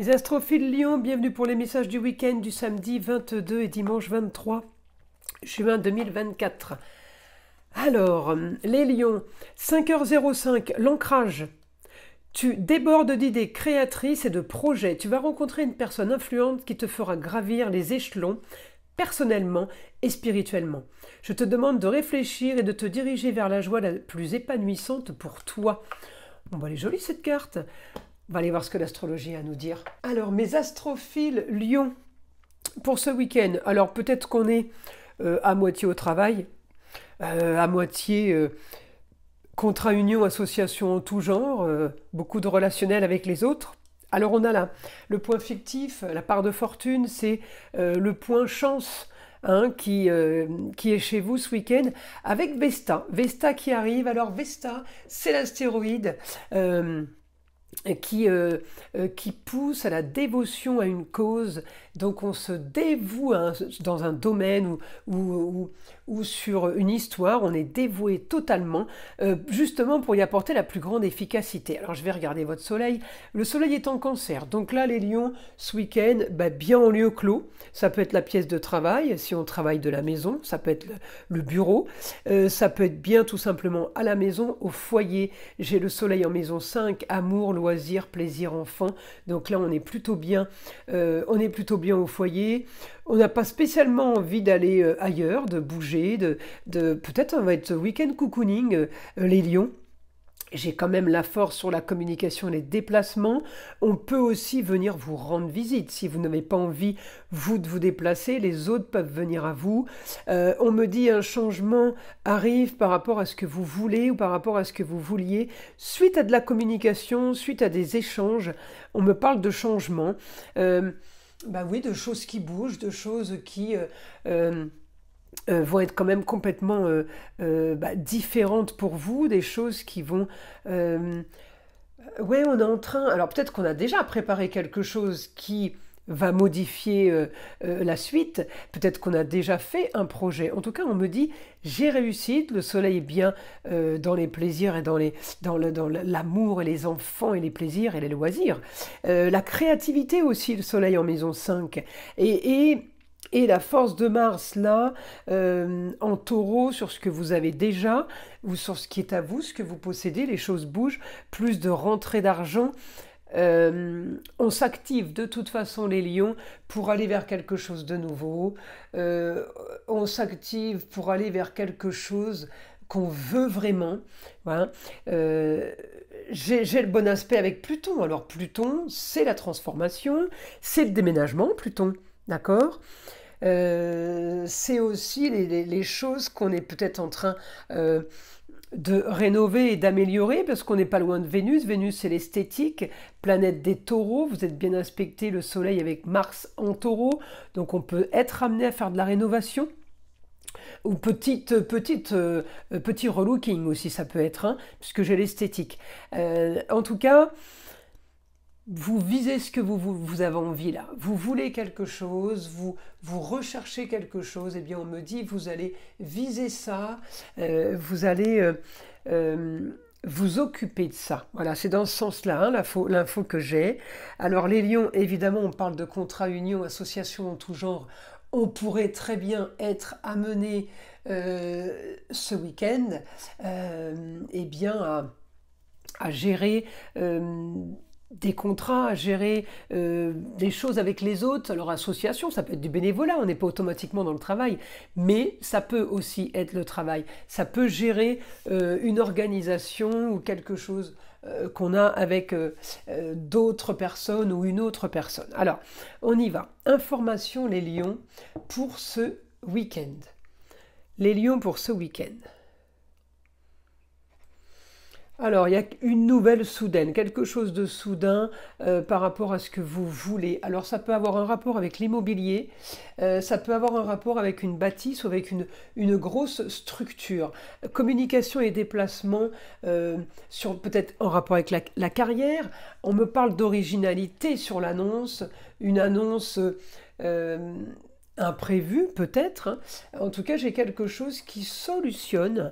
Les astrophiles Lion, bienvenue pour les messages du week-end du samedi 22 et dimanche 23 juin 2024. Alors, les Lions, 5h05, l'ancrage. Tu débordes d'idées créatrices et de projets. Tu vas rencontrer une personne influente qui te fera gravir les échelons personnellement et spirituellement. Je te demande de réfléchir et de te diriger vers la joie la plus épanouissante pour toi. Bon, bah, elle est jolie cette carte. On va aller voir ce que l'astrologie a à nous dire. Alors, mes astrophiles Lion, pour ce week-end, alors peut-être qu'on est à moitié au travail, à moitié contrat, union, association en tout genre, beaucoup de relationnel avec les autres. Alors on a là le point fictif, la part de fortune, c'est le point chance qui est chez vous ce week-end, avec Vesta. Vesta qui arrive. Alors Vesta, c'est l'astéroïde qui pousse à la dévotion à une cause. Donc on se dévoue dans un domaine ou sur une histoire, on est dévoué totalement, justement pour y apporter la plus grande efficacité. Alors je vais regarder votre soleil. Le soleil est en cancer, donc là les lions, ce week-end, bien en lieu clos. Ça peut être la pièce de travail, si on travaille de la maison, ça peut être le bureau, ça peut être bien tout simplement à la maison, au foyer. J'ai le soleil en maison 5, amour, loisirs, plaisir, enfant. Donc là on est plutôt bien au foyer. On n'a pas spécialement envie d'aller ailleurs, de bouger, peut-être on va être week-end cocooning, les lions. J'ai quand même la force sur la communication et les déplacements. On peut aussi venir vous rendre visite. Si vous n'avez pas envie, vous, de vous déplacer, les autres peuvent venir à vous. On me dit un changement arrive par rapport à ce que vous voulez ou par rapport à ce que vous vouliez. Suite à de la communication, suite à des échanges, on me parle de changement. Oui, de choses qui bougent, de choses qui vont être quand même complètement différentes pour vous, des choses qui vont... Ouais, on est en train... Alors peut-être qu'on a déjà préparé quelque chose qui va modifier la suite. Peut-être qu'on a déjà fait un projet. En tout cas, on me dit, j'ai réussi, le soleil est bien dans les plaisirs et dans l'amour et les enfants et les plaisirs et les loisirs. La créativité aussi, le soleil en maison 5. Et la force de Mars, là, en taureau, sur ce que vous avez déjà, ou sur ce qui est à vous, ce que vous possédez, les choses bougent, plus de rentrée d'argent. On s'active de toute façon les lions pour aller vers quelque chose de nouveau. On s'active pour aller vers quelque chose qu'on veut vraiment. Voilà. J'ai le bon aspect avec Pluton. Alors Pluton, c'est la transformation, c'est le déménagement, Pluton. D'accord. C'est aussi les choses qu'on est peut-être en train de rénover et d'améliorer, parce qu'on n'est pas loin de Vénus. Vénus, c'est l'esthétique, planète des taureaux. Vous êtes bien aspecté, le soleil avec Mars en taureau. Donc on peut être amené à faire de la rénovation. Ou petit relooking aussi, ça peut être, puisque j'ai l'esthétique. En tout cas... Vous visez ce que vous avez envie là. Vous voulez quelque chose, vous recherchez quelque chose, et bien on me dit vous allez viser ça, vous allez vous occuper de ça. Voilà, c'est dans ce sens-là, l'info que j'ai. Alors les lions, évidemment, on parle de contrat, union, association en tout genre. On pourrait très bien être amené ce week-end à gérer... des contrats, à gérer des choses avec les autres. Alors association, ça peut être du bénévolat, on n'est pas automatiquement dans le travail, mais ça peut aussi être le travail. Ça peut gérer une organisation ou quelque chose qu'on a avec d'autres personnes ou une autre personne. Alors, on y va. Information les lions pour ce week-end. Les lions pour ce week-end. Alors, il y a une nouvelle soudaine, quelque chose de soudain par rapport à ce que vous voulez. Alors, ça peut avoir un rapport avec l'immobilier, ça peut avoir un rapport avec une bâtisse ou avec une grosse structure. Communication et déplacement, peut-être en rapport avec la carrière. On me parle d'originalité sur l'annonce, une annonce imprévu peut-être, hein. En tout cas, j'ai quelque chose qui solutionne.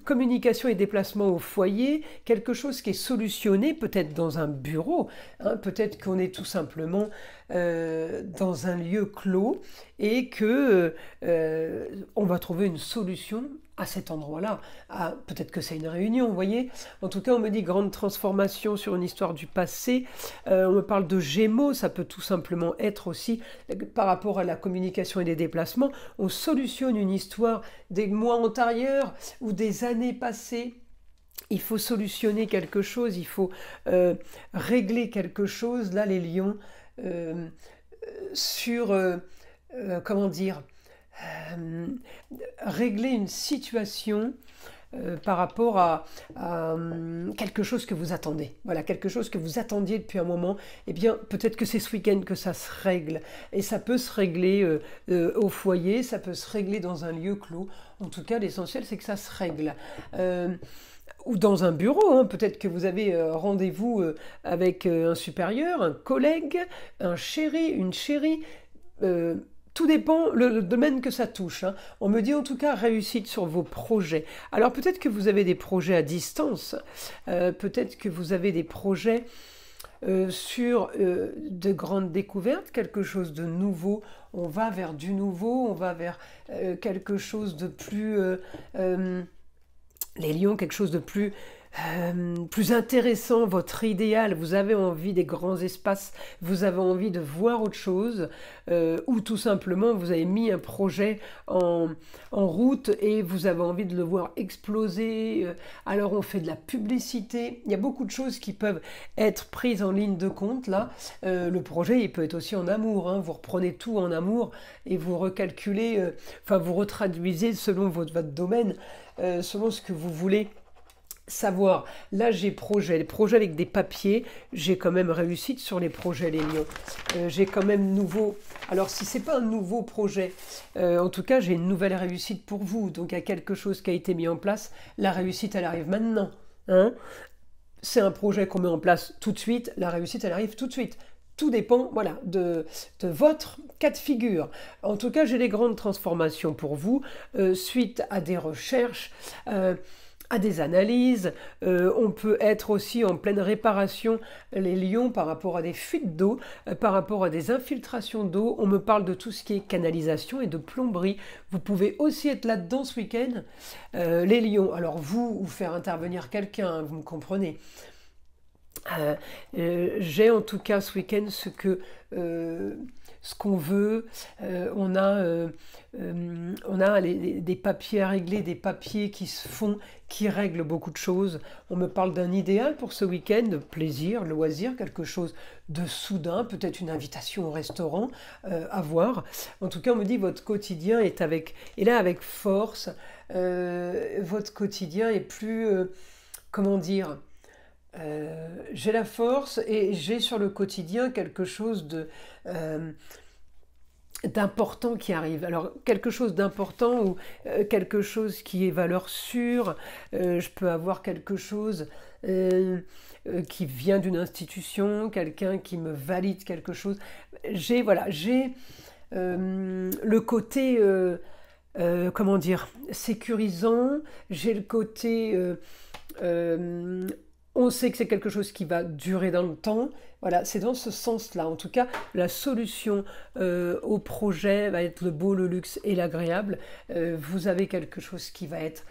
Communication et déplacement au foyer, quelque chose qui est solutionné peut-être dans un bureau, hein. Peut-être qu'on est tout simplement dans un lieu clos et que on va trouver une solution à cet endroit-là. Ah, peut-être que c'est une réunion, vous voyez. En tout cas, on me dit grande transformation sur une histoire du passé. On me parle de Gémeaux, ça peut tout simplement être aussi par rapport à la communication et les déplacements. On solutionne une histoire des mois antérieurs ou des années passées. Il faut solutionner quelque chose, il faut régler quelque chose. Là, les lions, sur, comment dire, régler une situation par rapport à quelque chose que vous attendez. Voilà, quelque chose que vous attendiez depuis un moment. Eh bien, peut-être que c'est ce week-end que ça se règle. Et ça peut se régler au foyer, ça peut se régler dans un lieu clos. En tout cas, l'essentiel, c'est que ça se règle. Ou dans un bureau, hein. Peut-être que vous avez rendez-vous avec un supérieur, un collègue, un chéri, une chérie. Tout dépend le domaine que ça touche, hein. On me dit en tout cas réussite sur vos projets. Alors peut-être que vous avez des projets à distance, peut-être que vous avez des projets sur de grandes découvertes, quelque chose de nouveau. On va vers du nouveau, on va vers quelque chose de plus... les lions, quelque chose de plus intéressant, votre idéal, vous avez envie des grands espaces, vous avez envie de voir autre chose, ou tout simplement vous avez mis un projet en route et vous avez envie de le voir exploser, alors on fait de la publicité, il y a beaucoup de choses qui peuvent être prises en ligne de compte là. Le projet il peut être aussi en amour, hein. Vous reprenez tout en amour et vous recalculez, vous retraduisez selon votre domaine, selon ce que vous voulez savoir. Là, j'ai les projets avec des papiers, j'ai quand même réussite sur les projets, les lions. J'ai quand même nouveau... Alors, si c'est pas un nouveau projet, en tout cas, j'ai une nouvelle réussite pour vous. Donc, il y a quelque chose qui a été mis en place. La réussite, elle arrive maintenant, hein. C'est un projet qu'on met en place tout de suite. La réussite, elle arrive tout de suite. Tout dépend, voilà, de votre cas de figure. En tout cas, j'ai des grandes transformations pour vous, suite à des recherches, à des analyses. On peut être aussi en pleine réparation, les lions, par rapport à des fuites d'eau, par rapport à des infiltrations d'eau. On me parle de tout ce qui est canalisation et de plomberie. Vous pouvez aussi être là-dedans ce week-end, les lions. Alors vous, ou faire intervenir quelqu'un, hein, vous me comprenez. J'ai en tout cas ce week-end ce qu'on veut. On a des papiers à régler, des papiers qui se font, qui règlent beaucoup de choses. On me parle d'un idéal pour ce week-end, de plaisir, loisir, quelque chose de soudain, peut-être une invitation au restaurant, à voir. En tout cas, on me dit votre quotidien est là avec force. Votre quotidien est plus, comment dire, j'ai la force et j'ai sur le quotidien quelque chose d'important qui arrive. Alors quelque chose d'important ou quelque chose qui est valeur sûre. Je peux avoir quelque chose qui vient d'une institution, quelqu'un qui me valide quelque chose. J'ai le côté comment dire, sécurisant. J'ai le côté on sait que c'est quelque chose qui va durer dans le temps. Voilà, c'est dans ce sens-là. En tout cas, la solution au projet va être le beau, le luxe et l'agréable. Vous avez quelque chose qui va être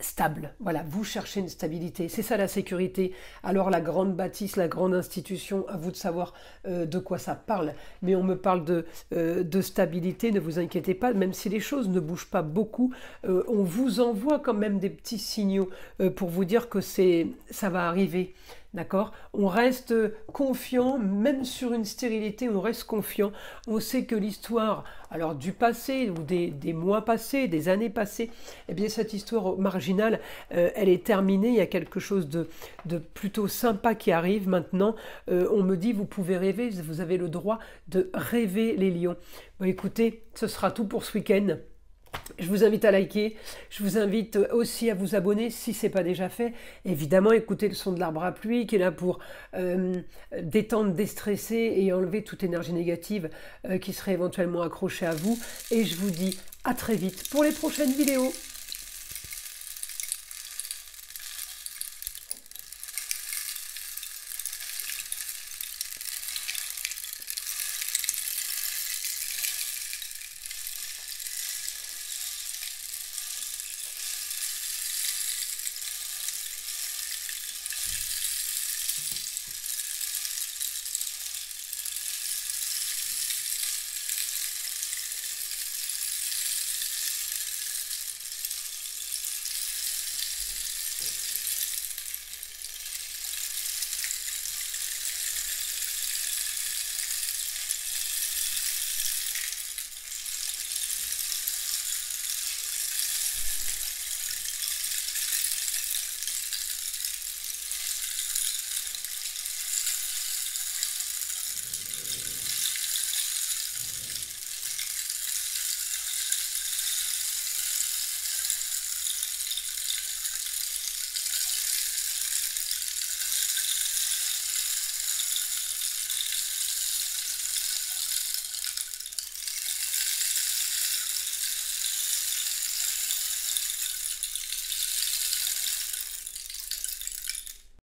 stable. Voilà, vous cherchez une stabilité. C'est ça la sécurité. Alors la grande bâtisse, la grande institution, à vous de savoir de quoi ça parle. Mais on me parle de stabilité, ne vous inquiétez pas, même si les choses ne bougent pas beaucoup, on vous envoie quand même des petits signaux pour vous dire que ça va arriver. D'accord? On reste confiant, même sur une stérilité, on reste confiant. On sait que l'histoire, alors du passé, ou des mois passés, des années passées, eh bien cette histoire marginale, elle est terminée. Il y a quelque chose de plutôt sympa qui arrive maintenant. On me dit, vous pouvez rêver, vous avez le droit de rêver les lions. Bon, écoutez, ce sera tout pour ce week-end. Je vous invite à liker, je vous invite aussi à vous abonner si ce n'est pas déjà fait. Évidemment, écoutez le son de l'arbre à pluie qui est là pour détendre, déstresser et enlever toute énergie négative qui serait éventuellement accrochée à vous. Et je vous dis à très vite pour les prochaines vidéos.